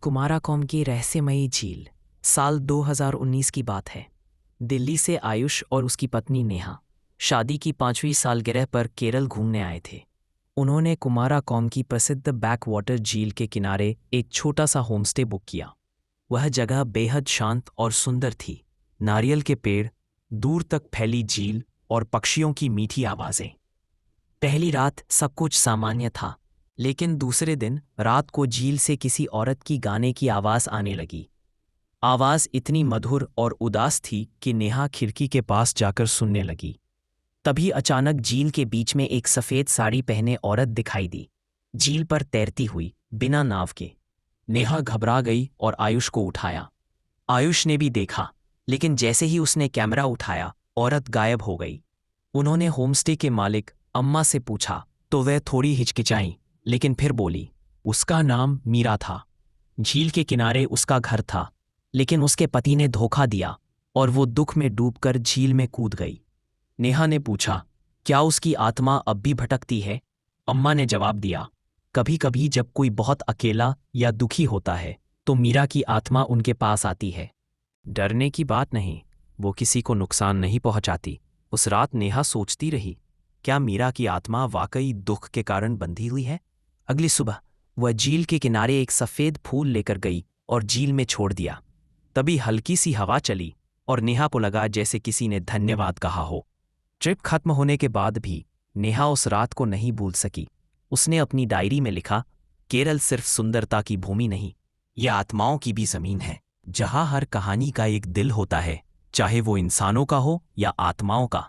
कुमाराकोम की रहस्यमयी झील। साल 2019 की बात है। दिल्ली से आयुष और उसकी पत्नी नेहा शादी की 5वीं सालगिरह पर केरल घूमने आए थे। उन्होंने कुमाराकोम की प्रसिद्ध बैकवाटर झील के किनारे एक छोटा सा होमस्टे बुक किया। वह जगह बेहद शांत और सुंदर थी। नारियल के पेड़, दूर तक फैली झील और पक्षियों की मीठी आवाज़ें। पहली रात सब कुछ सामान्य था, लेकिन दूसरे दिन रात को झील से किसी औरत की गाने की आवाज़ आने लगी। आवाज़ इतनी मधुर और उदास थी कि नेहा खिड़की के पास जाकर सुनने लगी। तभी अचानक झील के बीच में एक सफ़ेद साड़ी पहने औरत दिखाई दी, झील पर तैरती हुई, बिना नाव के। नेहा घबरा गई और आयुष को उठाया। आयुष ने भी देखा, लेकिन जैसे ही उसने कैमरा उठाया, औरत गायब हो गई। उन्होंने होमस्टे के मालिक अम्मा से पूछा तो वह थोड़ी हिचकिचाई, लेकिन फिर बोली, उसका नाम मीरा था। झील के किनारे उसका घर था, लेकिन उसके पति ने धोखा दिया और वो दुख में डूबकर झील में कूद गई। नेहा ने पूछा, क्या उसकी आत्मा अब भी भटकती है? अम्मा ने जवाब दिया, कभी कभी जब कोई बहुत अकेला या दुखी होता है तो मीरा की आत्मा उनके पास आती है। डरने की बात नहीं, वो किसी को नुकसान नहीं पहुंचाती। उस रात नेहा सोचती रही, क्या मीरा की आत्मा वाकई दुख के कारण बंधी हुई है? अगली सुबह वह झील के किनारे एक सफ़ेद फूल लेकर गई और झील में छोड़ दिया। तभी हल्की सी हवा चली और नेहा को लगा जैसे किसी ने धन्यवाद कहा हो। ट्रिप खत्म होने के बाद भी नेहा उस रात को नहीं भूल सकी। उसने अपनी डायरी में लिखा, केरल सिर्फ सुंदरता की भूमि नहीं, यह आत्माओं की भी ज़मीन है, जहाँ हर कहानी का एक दिल होता है, चाहे वो इंसानों का हो या आत्माओं का।